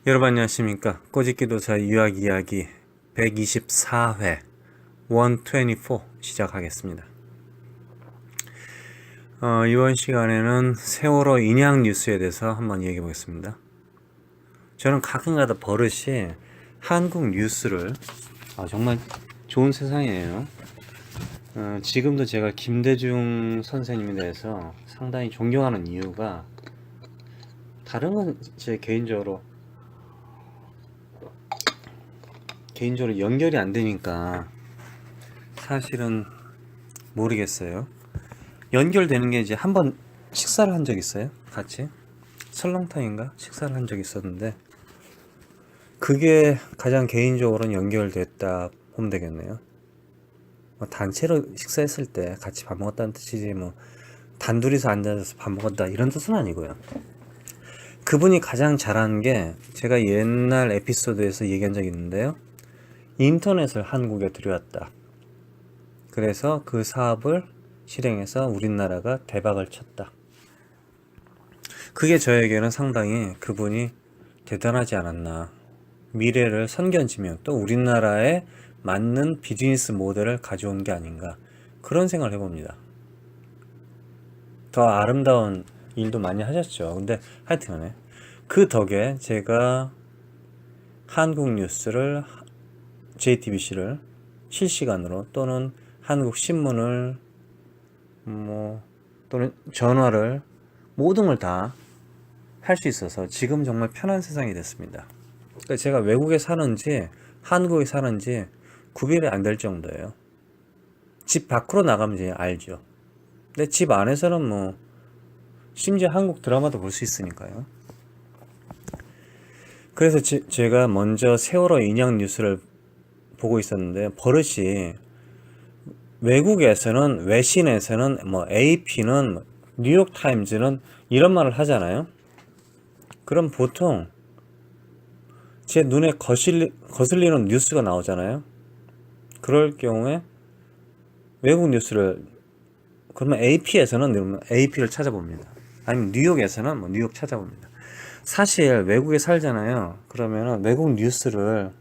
여러분 안녕하십니까? 꼬집기도사 유학 이야기 124회 124 시작하겠습니다. 이번 시간에는 세월호 인양 뉴스에 대해서 한번 얘기해 보겠습니다. 저는 가끔가다 버릇이 한국 뉴스를 정말 좋은 세상이에요. 지금도 제가 김대중 선생님에 대해서 상당히 존경하는 이유가 다른 건 제 개인적으로 연결이 안 되니까 사실은 모르겠어요. 연결되는 게 이제 한번 식사를 한 적 있어요. 같이 설렁탕인가 식사를 한 적 있었는데 그게 가장 개인적으로는 연결됐다 보면 되겠네요. 단체로 식사했을 때 같이 밥 먹었다는 뜻이지 단둘이서 앉아서 밥 먹었다 이런 뜻은 아니고요. 그분이 가장 잘하는 게 제가 옛날 에피소드에서 얘기한 적이 있는데요. 인터넷을 한국에 들여왔다. 그래서 그 사업을 실행해서 우리나라가 대박을 쳤다. 그게 저에게는 상당히 그분이 대단하지 않았나. 미래를 선견지며 또 우리나라에 맞는 비즈니스 모델을 가져온 게 아닌가. 그런 생각을 해봅니다. 더 아름다운 일도 많이 하셨죠. 근데 하여튼간에 그 덕에 제가 한국 뉴스를 JTBC를 실시간으로 또는 한국 신문을 또는 전화를 모든 걸 다 할 수 있어서 지금 정말 편한 세상이 됐습니다. 그러니까 제가 외국에 사는지 한국에 사는지 구별이 안 될 정도예요. 집 밖으로 나가면 이제 알죠. 근데 집 안에서는 심지어 한국 드라마도 볼 수 있으니까요. 그래서 제가 먼저 세월호 인양 뉴스를 보고 있었는데 버릇이 외국에서는 외신에서는 AP는 뉴욕타임즈는 이런 말을 하잖아요. 그럼 보통 제 눈에 거슬리는 뉴스가 나오잖아요. 그럴 경우에 외국 뉴스를 그러면 AP에서는 AP를 찾아봅니다. 아니면 뉴욕에서는 뉴욕 찾아봅니다. 사실 외국에 살잖아요. 그러면은 외국 뉴스를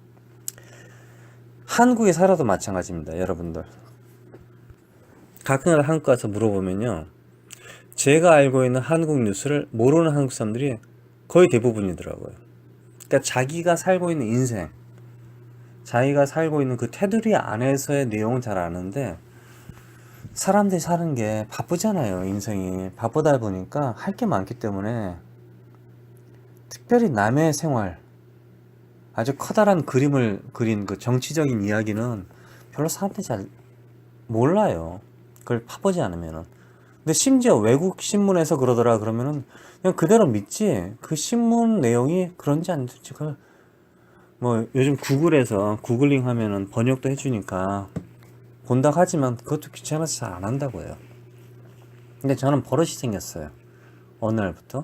한국에 살아도 마찬가지입니다. 여러분들 가끔 한국 가서 물어보면요, 제가 알고 있는 한국 뉴스를 모르는 한국 사람들이 거의 대부분이더라고요. 그러니까 자기가 살고 있는 인생, 자기가 살고 있는 그 테두리 안에서의 내용은 잘 아는데 사람들이 사는 게 바쁘잖아요. 인생이 바쁘다 보니까 할 게 많기 때문에 특별히 남의 생활, 아주 커다란 그림을 그린 그 정치적인 이야기는 별로 사람들이 잘 몰라요. 그걸 파보지 않으면은. 근데 심지어 외국 신문에서 그러더라 그러면은 그냥 그대로 믿지. 그 신문 내용이 그런지 안 되지. 요즘 구글에서 구글링 하면은 번역도 해주니까 본다 하지만 그것도 귀찮아서 잘 안 한다고요. 근데 저는 버릇이 생겼어요. 어느 날부터.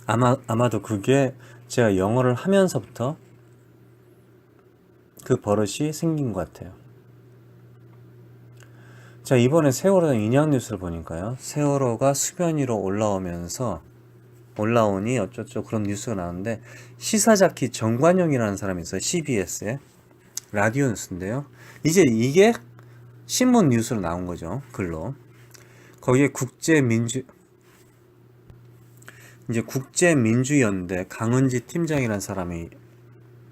아마도 그게 제가 영어를 하면서부터 그 버릇이 생긴 것 같아요. 자, 이번에 세월호 인양 뉴스를 보니까요. 세월호가 수면 위로 올라오니 어쩌고 그런 뉴스가 나오는데 시사자키 정관용이라는 사람이 있어요. CBS에. 라디오 뉴스인데요. 이제 이게 신문 뉴스로 나온 거죠. 글로. 거기에 국제민주연대 강은지 팀장이라는 사람이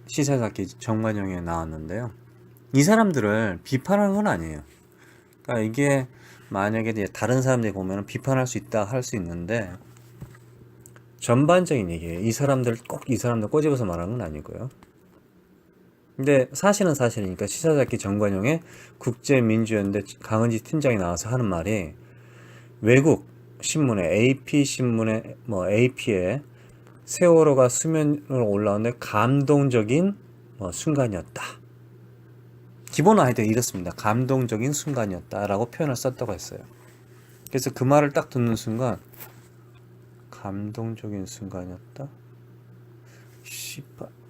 시사자키 정관용에 나왔는데요. 이 사람들을 비판하는 건 아니에요. 그러니까 이게 만약에 다른 사람들이 보면 비판할 수 있다 할 수 있는데 전반적인 얘기예요. 이 사람들 꼬집어서 말하는 건 아니고요. 근데 사실은 사실이니까 시사자키 정관용의 국제민주연대 강은지 팀장이 나와서 하는 말이 외국 신문에 AP에 세월호가 수면으로 올라오는데 감동적인 순간이었다. 기본은 하여튼 이렇습니다. 감동적인 순간이었다라고 표현을 썼다고 했어요. 그래서 그 말을 딱 듣는 순간 감동적인 순간이었다?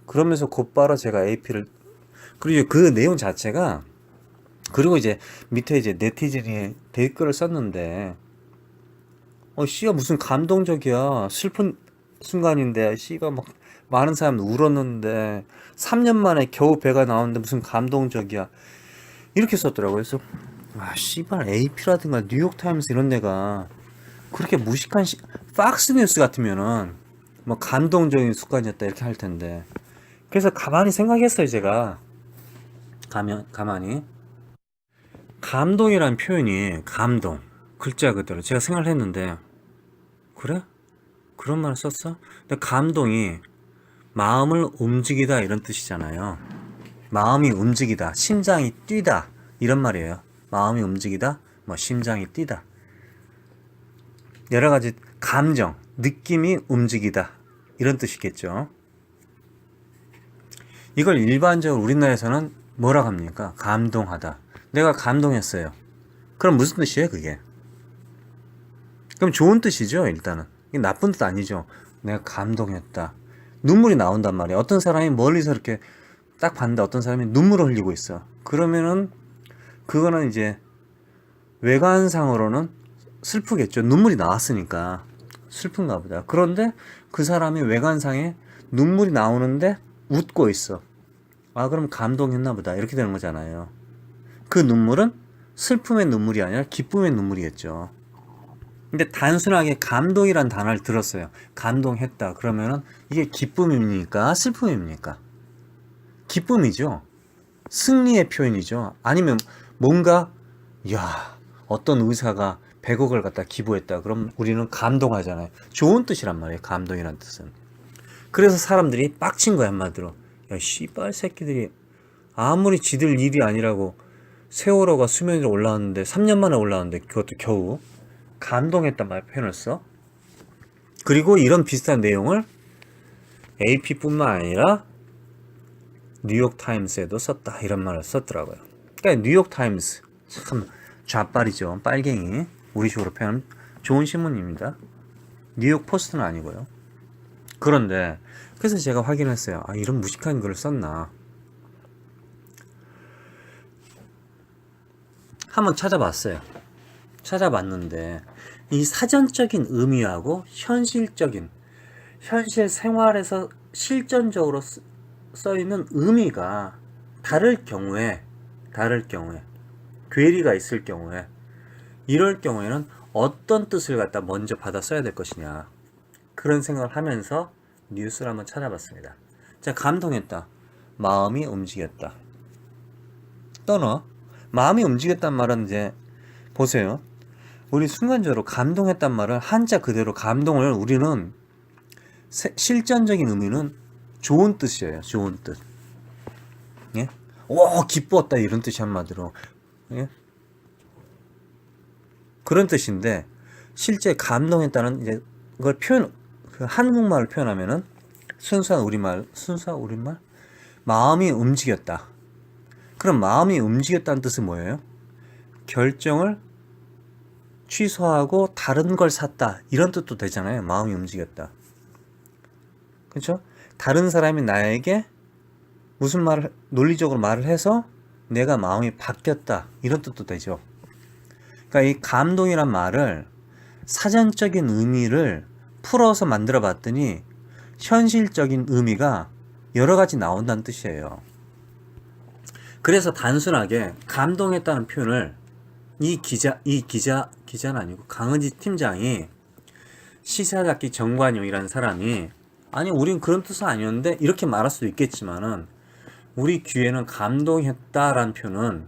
그러면서 곧바로 제가 AP를 그리고 그 내용 자체가 그리고 이제 밑에 이제 네티즌이 댓글을 썼는데 씨가 무슨 감동적이야. 슬픈 순간인데 씨가 막 많은 사람들 울었는데 3년 만에 겨우 배가 나오는데 무슨 감동적이야. 이렇게 썼더라고요. 그래서 아 씨발 AP라든가 뉴욕타임스 이런 데가 그렇게 무식한 팍스뉴스 같으면은 뭐 감동적인 습관이었다 이렇게 할 텐데. 그래서 가만히 생각했어요. 제가 가만히 감동이란 표현이 감동 글자 그대로 제가 생각을 했는데 그래? 그런 말을 썼어? 근데 감동이 마음을 움직이다 이런 뜻이잖아요. 마음이 움직이다, 심장이 뛰다 이런 말이에요. 마음이 움직이다, 뭐 심장이 뛰다. 여러 가지 감정, 느낌이 움직이다 이런 뜻이겠죠. 이걸 일반적으로 우리나라에서는 뭐라고 합니까? 감동하다. 내가 감동했어요. 그럼 무슨 뜻이에요, 그게? 그럼 좋은 뜻이죠, 일단은. 이게 나쁜 뜻 아니죠. 내가 감동했다. 눈물이 나온단 말이에요. 어떤 사람이 멀리서 이렇게 딱 봤는데 어떤 사람이 눈물을 흘리고 있어. 그러면은 그거는 이제 외관상으로는 슬프겠죠. 눈물이 나왔으니까 슬픈가 보다. 그런데 그 사람이 외관상에 눈물이 나오는데 웃고 있어. 아, 그럼 감동했나 보다. 이렇게 되는 거잖아요. 그 눈물은 슬픔의 눈물이 아니라 기쁨의 눈물이겠죠. 근데 단순하게 감동이란 단어를 들었어요. 감동했다. 그러면은 이게 기쁨입니까? 슬픔입니까? 기쁨이죠. 승리의 표현이죠. 아니면 뭔가 야 어떤 의사가 100억을 갖다 기부했다. 그럼 우리는 감동하잖아요. 좋은 뜻이란 말이에요. 감동이란 뜻은. 그래서 사람들이 빡친 거야 한마디로. 야 씨발 새끼들이 아무리 지들 일이 아니라고 세월호가 수면 위로 올라왔는데 3년 만에 올라왔는데 그것도 겨우 감동했단 말 표현을 써. 그리고 이런 비슷한 내용을 AP뿐만 아니라 뉴욕타임스에도 썼다 이런 말을 썼더라고요. 그러니까 뉴욕타임스 참 좌빨이죠. 빨갱이. 우리식으로 표현하면 좋은 신문입니다. 뉴욕 포스트는 아니고요. 그런데 그래서 제가 확인했어요. 아 이런 무식한 글을 썼나. 한번 찾아봤어요. 찾아봤는데 이 사전적인 의미하고 현실적인 현실 생활에서 실전적으로 써있는 의미가 다를 경우에 괴리가 있을 경우에 이럴 경우에는 어떤 뜻을 갖다 먼저 받아 써야 될 것이냐 그런 생각을 하면서 뉴스를 한번 찾아봤습니다. 자, 감동했다. 마음이 움직였다. 또는 마음이 움직였단 말은 이제 보세요. 우리 순간적으로 감동했단 말을 한자 그대로 감동을 우리는 실전적인 의미는 좋은 뜻이에요. 좋은 뜻. 예? 와 기뻤다 이런 뜻이 한마디로. 예? 그런 뜻인데 실제 감동했다는 이제 그걸 표현 그 한국말을 표현하면은 순수한 우리말 마음이 움직였다. 그럼 마음이 움직였다는 뜻은 뭐예요? 결정을 취소하고 다른 걸 샀다 이런 뜻도 되잖아요. 마음이 움직였다. 그렇죠? 다른 사람이 나에게 무슨 말을 논리적으로 말을 해서 내가 마음이 바뀌었다 이런 뜻도 되죠. 그러니까 이 감동이란 말을 사전적인 의미를 풀어서 만들어 봤더니 현실적인 의미가 여러 가지 나온다는 뜻이에요. 그래서 단순하게 감동했다는 표현을 기자는 아니고 강은지 팀장이 시사잡기 정관용이라는 사람이 아니 우린 그런 뜻은 아니었는데 이렇게 말할 수도 있겠지만은 우리 귀에는 감동했다라는 표현은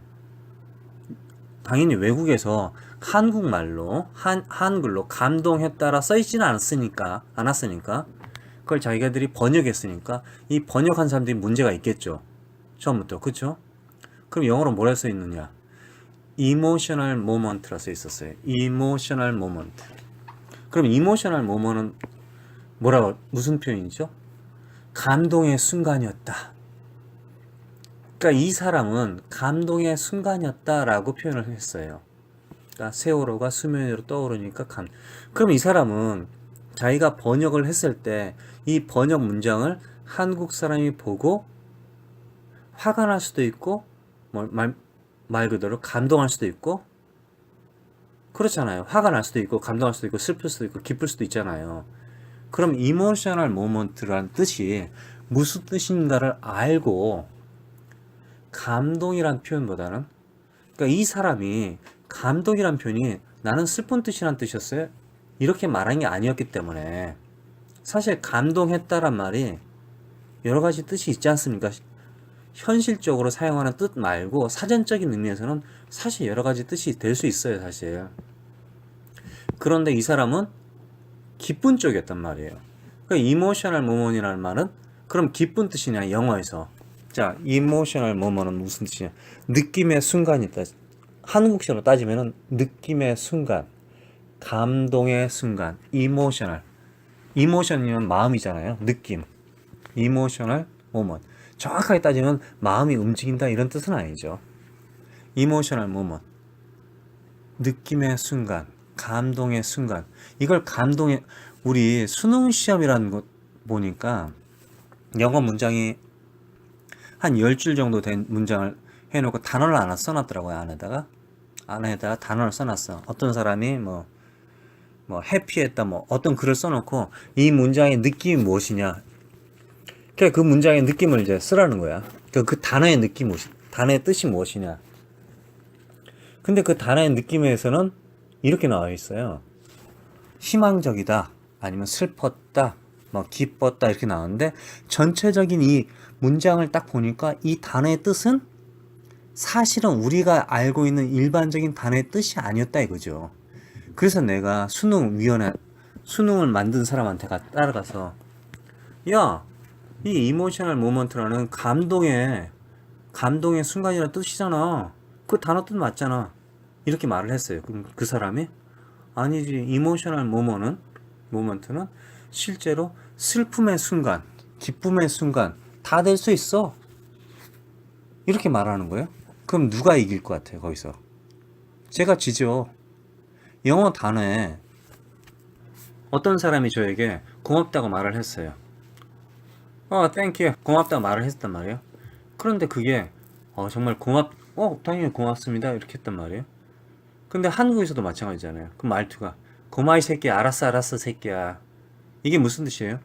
당연히 외국에서 한국말로 한글로 감동했다라 써있지는 않았으니까 그걸 자기들이 번역했으니까 이 번역한 사람들이 문제가 있겠죠. 처음부터 그쵸? 그럼 영어로 뭐라 써 있느냐? emotional moment라 써 있었어요. emotional moment. 그럼 emotional moment은 무슨 표현이죠? 감동의 순간이었다. 그러니까 이 사람은 감동의 순간이었다라고 표현을 했어요. 그러니까 세월호가 수면 위로 떠오르니까 그럼 이 사람은 자기가 번역을 했을 때 이 번역 문장을 한국 사람이 보고 화가 날 수도 있고 말 그대로 감동할 수도 있고 그렇잖아요. 화가 날 수도 있고 감동할 수도 있고 슬플 수도 있고 기쁠 수도 있잖아요. 그럼 이모셔널 모먼트란 뜻이 무슨 뜻인가를 알고 감동이란 표현보다는, 그러니까 이 사람이 감동이란 표현이 나는 슬픈 뜻이란 뜻이었어요 이렇게 말한 게 아니었기 때문에, 사실 감동했다란 말이 여러 가지 뜻이 있지 않습니까? 현실적으로 사용하는 뜻 말고 사전적인 의미에서는 사실 여러 가지 뜻이 될 수 있어요, 사실. 그런데 이 사람은 기쁜 쪽이었단 말이에요. 그러니까 이모셔널 모먼이라는 말은 그럼 기쁜 뜻이냐, 영어에서. 자, 이모셔널 모먼은 무슨 뜻이냐? 느낌의 순간이다. 한국식으로 따지면은 느낌의 순간, 감동의 순간, 이모셔널. 이모션이면 마음이잖아요. 느낌. 이모셔널 모먼. 정확하게 따지면 마음이 움직인다 이런 뜻은 아니죠. 이모셔널 모먼. 느낌의 순간, 감동의 순간. 이걸 감동의, 우리 수능 시험이라는 것 보니까 영어 문장이 한 10줄 정도 된 문장을 해놓고 단어를 하나 써놨더라고요. 안에다가 단어를 써놨어. 어떤 사람이 뭐 해피했다, 어떤 글을 써놓고 이 문장의 느낌이 무엇이냐. 그 문장의 느낌을 이제 쓰라는 거야. 그 단어의 느낌 단어의 뜻이 무엇이냐. 근데 그 단어의 느낌에서는 이렇게 나와 있어요. 희망적이다, 아니면 슬펐다, 기뻤다 이렇게 나오는데, 전체적인 이 문장을 딱 보니까 이 단어의 뜻은 사실은 우리가 알고 있는 일반적인 단어의 뜻이 아니었다 이거죠. 그래서 내가 수능을 만든 사람한테 따라가서, 야, 이 이모셔널 모먼트라는 감동의 순간이라는 뜻이잖아. 그 단어 뜻 맞잖아. 이렇게 말을 했어요. 그럼 그 사람이, 아니지, 이모셔널 모먼트는 실제로 슬픔의 순간, 기쁨의 순간 다 될 수 있어. 이렇게 말하는 거예요. 그럼 누가 이길 것 같아요, 거기서? 제가 지죠. 영어 단어에 어떤 사람이 저에게 고맙다고 말을 했어요. 땡큐, 고맙다고 말을 했단 말이에요. 그런데 그게 정말 당연히 고맙습니다 이렇게 했단 말이에요. 근데 한국에서도 마찬가지잖아요. 그 말투가 고마이 새끼야, 알았어 새끼야. 이게 무슨 뜻이에요?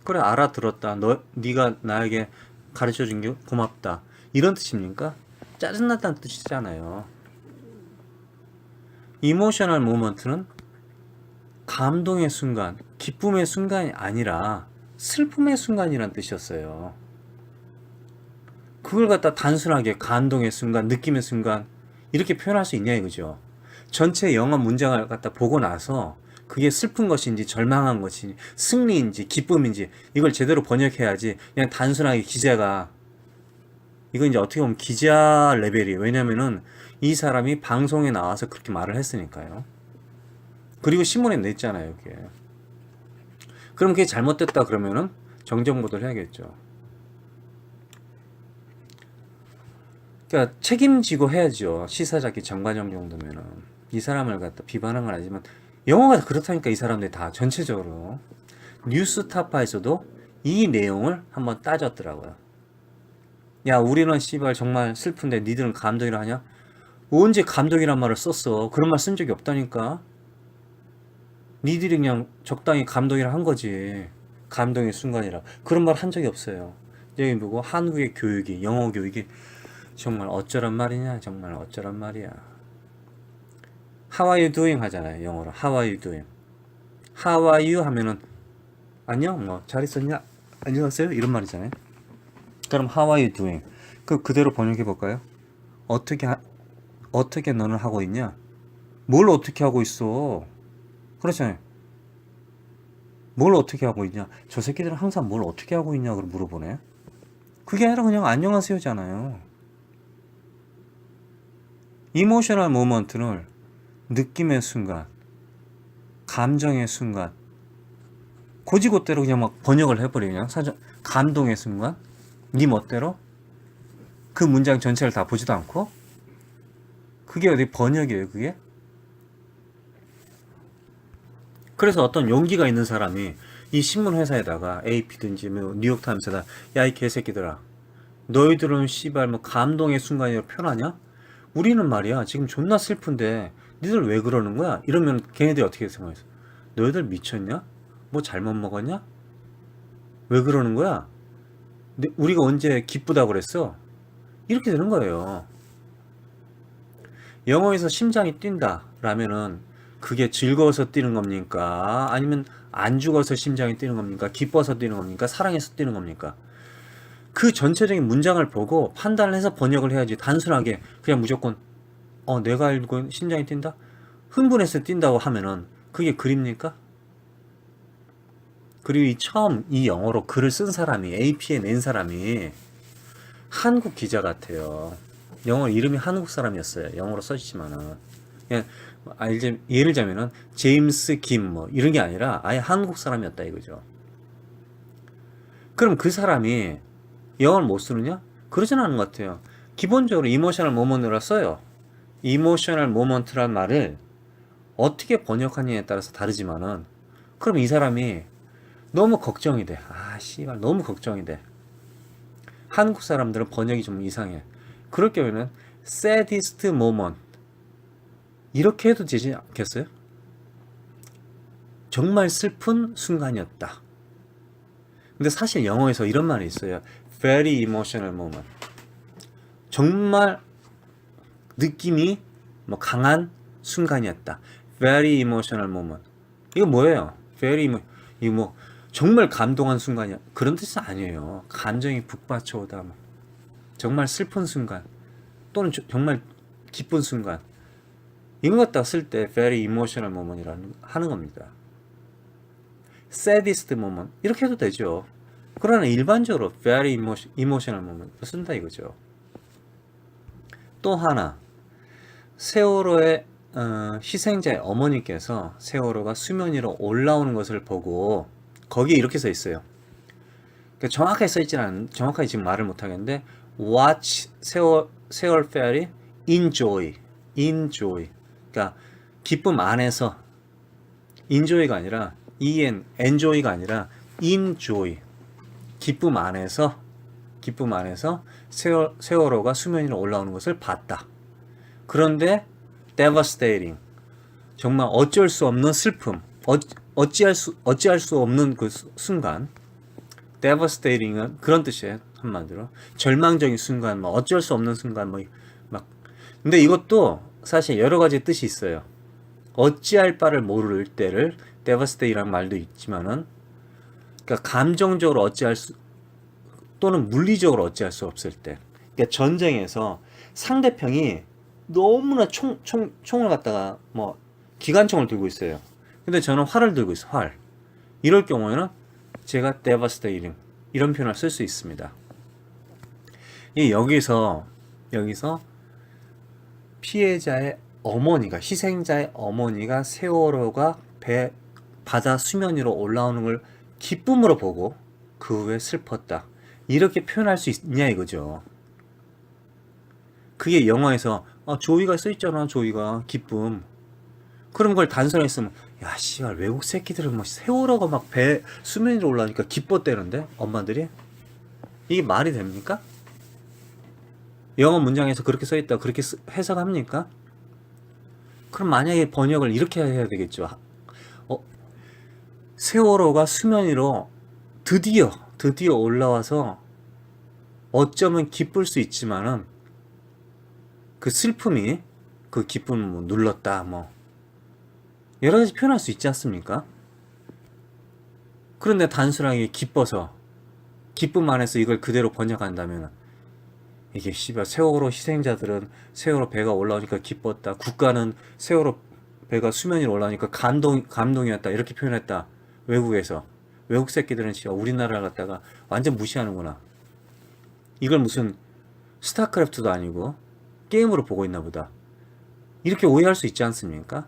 그래, 알아들었다. 네가 나에게 가르쳐준 게 고맙다. 이런 뜻입니까? 짜증났다는 뜻이잖아요. 이모셔널 모먼트는 감동의 순간, 기쁨의 순간이 아니라 슬픔의 순간이란 뜻이었어요. 그걸 갖다 단순하게 감동의 순간, 느낌의 순간 이렇게 표현할 수 있냐 이거죠. 전체 영어 문장을 갖다 보고 나서 그게 슬픈 것인지 절망한 것인지 승리인지 기쁨인지 이걸 제대로 번역해야지, 그냥 단순하게 기자가, 이건 이제 어떻게 보면 기자 레벨이에요. 왜냐면은 이 사람이 방송에 나와서 그렇게 말을 했으니까요. 그리고 신문에 냈잖아요, 그게. 그럼 그게 잘못됐다 그러면은 정정보도를 해야겠죠. 그러니까 책임지고 해야죠. 시사잡기 정관영 정도면은. 이 사람을 갖다 비판한 건 아니지만 영어가 그렇다니까. 이 사람들이 다 전체적으로 뉴스타파에서도 이 내용을 한번 따졌더라고요. 야, 우리는 씨발 정말 슬픈데 니들은 감동이라 하냐? 언제 감동이란 말을 썼어? 그런 말 쓴 적이 없다니까. 니들이 그냥 적당히 감동이라 한 거지. 감동의 순간이라. 그런 말 한 적이 없어요. 여기 보고 한국의 교육이, 영어 교육이 정말 어쩌란 말이냐, 정말 어쩌란 말이야. How are you doing 하잖아요, 영어로. How are you doing? How are you 하면은 안녕, 잘 있었냐? 안녕하세요? 이런 말이잖아요. 그럼 How are you doing? 그대로 번역해 볼까요? 어떻게 너는 하고 있냐? 뭘 어떻게 하고 있어? 그렇잖아요. 뭘 어떻게 하고 있냐? 저 새끼들은 항상 뭘 어떻게 하고 있냐? 고 물어보네. 그게 아니라 그냥 안녕하세요잖아요. 이모셔널 모먼트를 느낌의 순간, 감정의 순간, 고지고대로 그냥 막 번역을 해버리냐? 감동의 순간, 네 멋대로 그 문장 전체를 다 보지도 않고, 그게 어디 번역이에요, 그게? 그래서 어떤 용기가 있는 사람이 이 신문 회사에다가 AP든지 뉴욕타임스에다, 야, 이 개새끼들아, 너희들은 씨발 감동의 순간이라고 표현하냐? 우리는 말이야 지금 존나 슬픈데 니들 왜 그러는 거야? 이러면 걔네들이 어떻게 생각했어? 너희들 미쳤냐? 뭐 잘못 먹었냐? 왜 그러는 거야? 근데 우리가 언제 기쁘다고 그랬어? 이렇게 되는 거예요. 영어에서 심장이 뛴다 라면은 그게 즐거워서 뛰는 겁니까? 아니면 안 죽어서 심장이 뛰는 겁니까? 기뻐서 뛰는 겁니까? 사랑해서 뛰는 겁니까? 그 전체적인 문장을 보고 판단을 해서 번역을 해야지. 단순하게 그냥 무조건 내가 알고 있는 심장이 뛴다? 흥분해서 뛴다고 하면은 그게 글입니까? 그리고 처음 이 영어로 글을 쓴 사람이, AP에 낸 사람이 한국 기자 같아요. 영어 이름이 한국 사람이었어요. 영어로 써지지만은. 그냥 예를 들자면은 제임스 김 뭐 이런 게 아니라 아예 한국 사람이었다 이거죠. 그럼 그 사람이 영어를 못 쓰느냐? 그러진 않은 것 같아요. 기본적으로 이모셔널 모먼트라 써요. 이모셔널 모먼트란 말을 어떻게 번역하느냐에 따라서 다르지만은 그럼 이 사람이 너무 걱정이 돼. 씨발 너무 걱정이 돼. 한국 사람들은 번역이 좀 이상해. 그럴 경우에는 saddest moment 이렇게 해도 되지 않겠어요? 정말 슬픈 순간이었다. 근데 사실 영어에서 이런 말이 있어요. very emotional moment. 정말 느낌이 뭐 강한 순간이었다. very emotional moment. 이거 뭐예요? 이거 뭐 정말 감동한 순간이야. 그런 뜻은 아니에요. 감정이 북받쳐오다. 뭐. 정말 슬픈 순간 또는 정말 기쁜 순간 이거 갖다 쓸 때 very emotional moment이라는 하는 겁니다. saddest moment 이렇게 해도 되죠. 그러나 일반적으로 very emotional moment 쓴다 이거죠. 또 하나 세월호의 희생자의 어머니께서 세월호가 수면 위로 올라오는 것을 보고 거기에 이렇게 써 있어요. 그러니까 정확하게 써 있지는 않은, 정확하게 지금 말을 못 하겠는데 watch 세월 ferry enjoy. 그러니까 기쁨 안에서 enjoy가 아니라 enjoy가 아니라 enjoy. 기쁨 안에서 세월호가 수면 위로 올라오는 것을 봤다. 그런데 devastating. 정말 어쩔 수 없는 슬픔. 어찌할 수 없는 그 순간. devastating은 그런 뜻이에요. 한마디로 절망적인 순간, 뭐 어쩔 수 없는 순간, 뭐 막. 근데 이것도 사실 여러 가지 뜻이 있어요. 어찌할 바를 모를 때를 devastating이라는 말도 있지만은, 그러니까 감정적으로 어찌할 수 또는 물리적으로 어찌할 수 없을 때. 그러니까 전쟁에서 상대편이 너무나 총을 갖다가 뭐 기관총을 들고 있어요. 근데 저는 활을 들고 있어, 활. 이럴 경우에는 제가 devastating 이런 표현을 쓸 수 있습니다. 여기서 피해자의 어머니가, 희생자의 어머니가 세월호가 바다 수면 위로 올라오는 걸 기쁨으로 보고 그 후에 슬펐다. 이렇게 표현할 수 있냐 이거죠. 그게 영화에서 조이가 써있잖아. 조이가 기쁨. 그런 걸 단순하게 쓰면 야 씨발 외국 새끼들은 뭐 세월호가 막 배 수면 위로 올라오니까 기뻤대는데 엄마들이 이게 말이 됩니까? 영어 문장에서 그렇게 써있다 그렇게 해석합니까? 그럼 만약에 번역을 이렇게 해야 되겠죠. 세월호가 수면 위로 드디어 올라와서 어쩌면 기쁠 수 있지만은 그 슬픔이 그 기쁨을 뭐 눌렀다 뭐 여러 가지 표현할 수 있지 않습니까? 그런데 단순하게 기쁨 안에서 이걸 그대로 번역한다면 이게 씨발 세월호 희생자들은 세월호 배가 올라오니까 기뻤다. 국가는 세월호 배가 수면 위로 올라오니까 감동이었다. 이렇게 표현했다. 외국에서. 외국 새끼들은 진짜 우리나라를 갖다가 완전 무시하는구나. 이걸 무슨 스타크래프트도 아니고 게임으로 보고 있나 보다. 이렇게 오해할 수 있지 않습니까?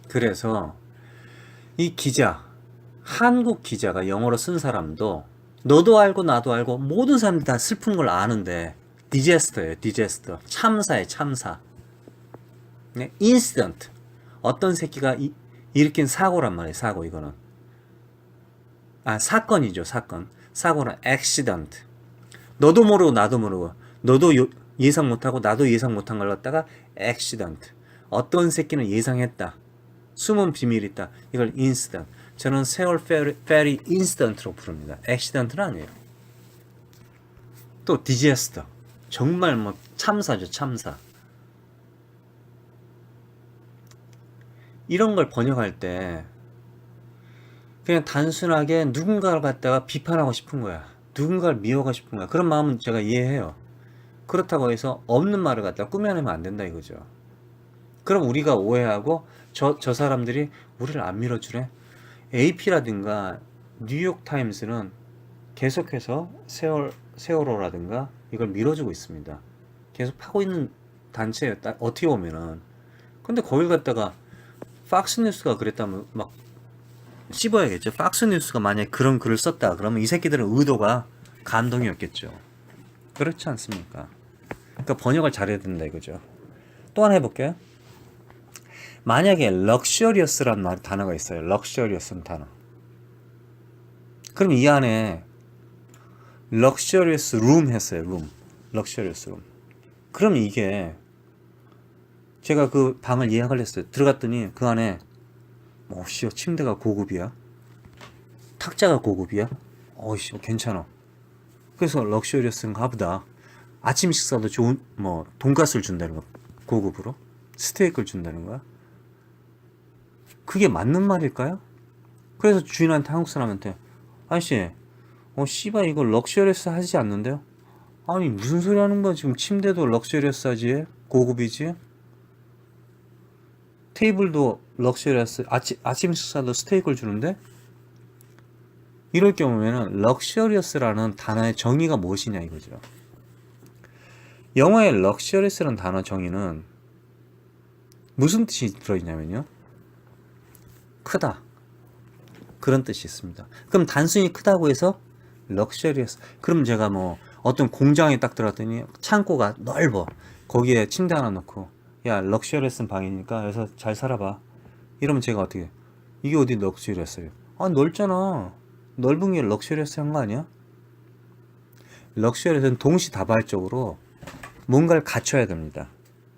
그래서 이 기자, 한국 기자가 영어로 쓴 사람도 너도 알고 나도 알고 모든 사람들이 다 슬픈 걸 아는데 디제스터예요. 디제스터. 참사예요. 참사. 네? 인시던트. 어떤 새끼가 일으킨 사고란 말이에요. 사고 이거는. 사건이죠. 사건. 사고는 accident. 너도 모르고 나도 모르고 너도 예상 못하고 나도 예상 못한 걸 갖다가 accident. 어떤 새끼는 예상했다. 숨은 비밀이 있다. 이걸 incident. 저는 세월 페리 인시던트로 부릅니다. 액시던트는 아니에요. 또 디제스터. 정말 뭐 참사죠, 참사. 이런 걸 번역할 때 그냥 단순하게 누군가를 갖다가 비판하고 싶은 거야. 누군가를 미워하고 싶은 거야. 그런 마음은 제가 이해해요. 그렇다고 해서 없는 말을 갖다가 꾸며내면 안 된다 이거죠. 그럼 우리가 오해하고 저 사람들이 우리를 안 밀어주네. AP라든가 뉴욕타임스는 계속해서 세월호라든가 이걸 밀어주고 있습니다. 계속 파고 있는 단체예요. 어떻게 보면은. 근데 거길 갖다가 팍스뉴스가 그랬다면 막 씹어야겠죠. 팍스뉴스가 만약에 그런 글을 썼다 그러면 이 새끼들은 의도가 감동이었겠죠. 그렇지 않습니까? 그러니까 번역을 잘해야 된다 이거죠. 또 하나 해볼게요. 만약에 luxurious라는 단어가 있어요. luxurious는 단어. 그럼 이 안에 luxurious room 했어요. room. luxurious room. 그럼 이게 제가 그 방을 예약을 했어요. 들어갔더니 그 안에 씨, 침대가 고급이야. 탁자가 고급이야. 씨, 괜찮아. 그래서 럭셔리어스인가 보다. 아침 식사도 좋은 뭐 돈가스를 준다는 거. 고급으로 스테이크를 준다는 거야. 그게 맞는 말일까요? 그래서 주인한테 한국 사람한테 아저씨, 씨발 이거 럭셔리어스 하지 않는데요? 아니 무슨 소리 하는 거야? 지금 침대도 럭셔리어스 하지? 고급이지? 테이블도 럭셔리어스, 아침 식사도 스테이크를 주는데? 이럴 경우에는 럭셔리어스라는 단어의 정의가 무엇이냐 이거죠. 영어의 럭셔리어스라는 단어 정의는 무슨 뜻이 들어있냐면요. 크다. 그런 뜻이 있습니다. 그럼 단순히 크다고 해서 럭셔리어스. 그럼 제가 뭐 어떤 공장에 딱 들어갔더니 창고가 넓어. 거기에 침대 하나 놓고 야 럭셔리어스 방이니까 여기서 잘 살아봐. 이러면 제가 어떻게 이게 어디 럭셔리어스예요? 넓잖아. 넓은 게 럭셔리어스한 거 아니야? 럭셔리어스는 동시다발적으로 뭔가를 갖춰야 됩니다.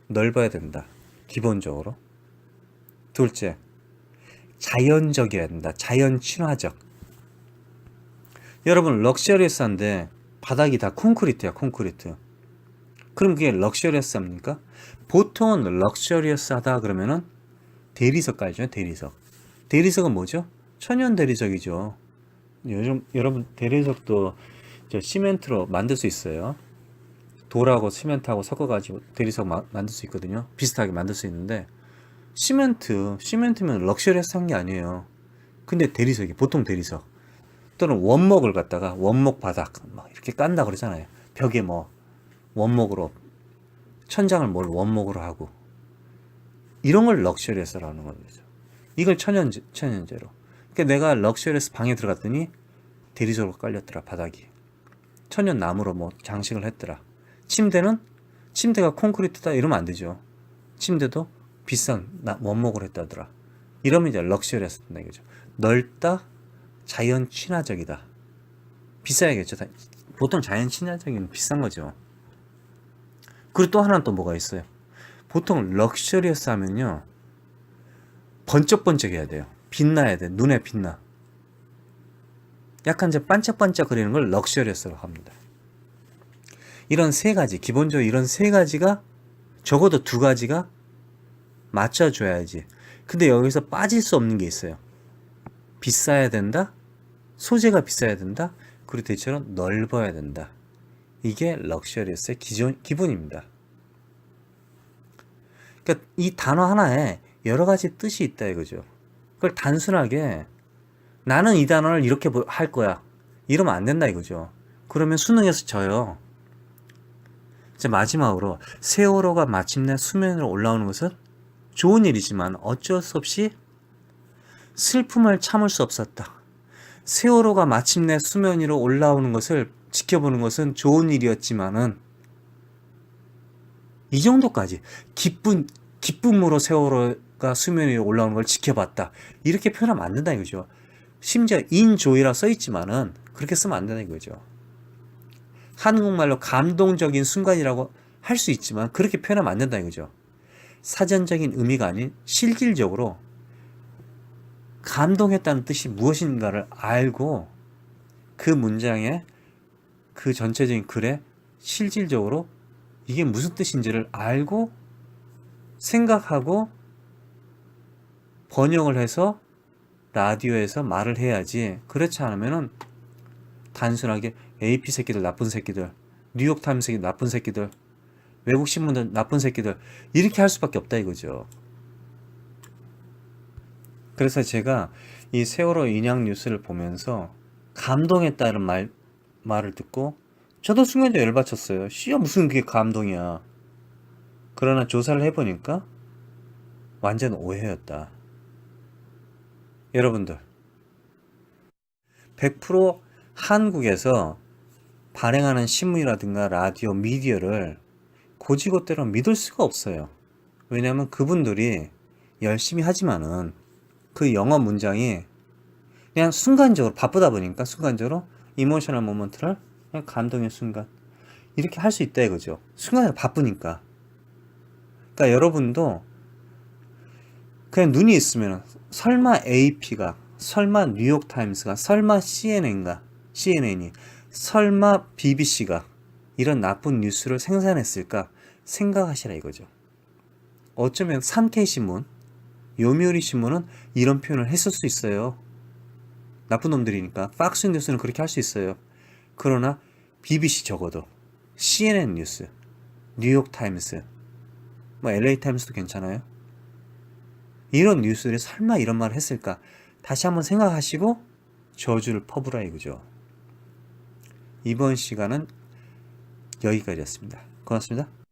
넓어야 된다. 기본적으로. 둘째, 자연적이어야 된다. 자연 친화적. 여러분 럭셔리어스한데 바닥이 다 콘크리트야. 콘크리트. 그럼 그게 럭셔리어스합니까? 보통은 럭셔리어스하다 그러면은 대리석 깔죠. 대리석. 대리석은 뭐죠? 천연 대리석이죠. 요즘 여러분 대리석도 시멘트로 만들 수 있어요. 돌하고 시멘트하고 섞어가지고 대리석 만들 수 있거든요. 비슷하게 만들 수 있는데 시멘트면 럭셔리어스한 게 아니에요. 근데 대리석이 보통 대리석 또는 원목을 갖다가 원목 바닥 막 이렇게 깐다 그러잖아요. 벽에 뭐 원목으로 천장을 뭘 원목으로 하고 이런 걸 럭셔리어스라는 거죠. 이걸 천연재로. 그러니까 내가 럭셔리어스 방에 들어갔더니 대리석으로 깔렸더라. 바닥이 천연 나무로 뭐 장식을 했더라. 침대가 콘크리트다 이러면 안 되죠. 침대도 비싼 원목으로 했다더라. 이러면 이제 럭셔리어스다 이거죠. 넓다, 자연 친화적이다. 비싸야겠죠. 보통 자연 친화적인 비싼 거죠. 그리고 또 하나는 또 뭐가 있어요. 보통 럭셔리어스 하면요 번쩍번쩍해야 돼요. 빛나야 돼. 눈에 빛나. 약간 이제 반짝반짝 거리는 걸 럭셔리어스라고 합니다. 이런 세 가지, 기본적으로 이런 세 가지가 적어도 두 가지가 맞춰줘야지. 근데 여기서 빠질 수 없는 게 있어요. 비싸야 된다, 소재가 비싸야 된다, 그리고 대체로 넓어야 된다. 이게 럭셔리어스의 기본입니다. 그러니까 이 단어 하나에 여러 가지 뜻이 있다 이거죠. 그걸 단순하게 나는 이 단어를 이렇게 할 거야 이러면 안 된다 이거죠. 그러면 수능에서 져요. 이제 마지막으로 세월호가 마침내 수면으로 올라오는 것은 좋은 일이지만 어쩔 수 없이 슬픔을 참을 수 없었다. 세월호가 마침내 수면 위로 올라오는 것을 지켜보는 것은 좋은 일이었지만은 이 정도까지 기쁨으로 세월호가 수면 위로 올라오는 걸 지켜봤다. 이렇게 표현하면 안 된다 이거죠. 심지어 인조이라 써있지만은 그렇게 쓰면 안 된다 이거죠. 한국말로 감동적인 순간이라고 할 수 있지만 그렇게 표현하면 안 된다 이거죠. 사전적인 의미가 아닌 실질적으로 감동했다는 뜻이 무엇인가를 알고 그 문장에 그 전체적인 글에 실질적으로 이게 무슨 뜻인지를 알고 생각하고 번역을 해서 라디오에서 말을 해야지. 그렇지 않으면은 단순하게 AP 새끼들 나쁜 새끼들, 뉴욕타임스 새끼들 나쁜 새끼들, 외국 신문들 나쁜 새끼들 이렇게 할 수밖에 없다 이거죠. 그래서 제가 이 세월호 인양 뉴스를 보면서 감동했다는 말을 듣고 저도 순간적으로 열받쳤어요. 씨야 무슨 그게 감동이야. 그러나 조사를 해보니까 완전 오해였다. 여러분들 100% 한국에서 발행하는 신문이라든가 라디오, 미디어를 고지고대로 믿을 수가 없어요. 왜냐하면 그분들이 열심히 하지만은 그 영어 문장이 그냥 순간적으로 바쁘다 보니까 순간적으로 이모셔널 모먼트를 그냥 감동의 순간 이렇게 할 수 있다 이거죠. 순간적으로 바쁘니까. 그러니까 여러분도 그냥 눈이 있으면 설마 AP가, 설마 뉴욕타임스가, 설마 CNN이, 설마 BBC가 이런 나쁜 뉴스를 생산했을까 생각하시라 이거죠. 어쩌면 산케이신문, 요미우리 신문은 이런 표현을 했을 수 있어요. 나쁜 놈들이니까. 팍스 뉴스는 그렇게 할 수 있어요. 그러나 BBC 적어도, CNN 뉴스, 뉴욕타임스, 뭐 LA타임스도 괜찮아요. 이런 뉴스들이 설마 이런 말을 했을까? 다시 한번 생각하시고 저주를 퍼부라 이거죠. 이번 시간은 여기까지였습니다. 고맙습니다.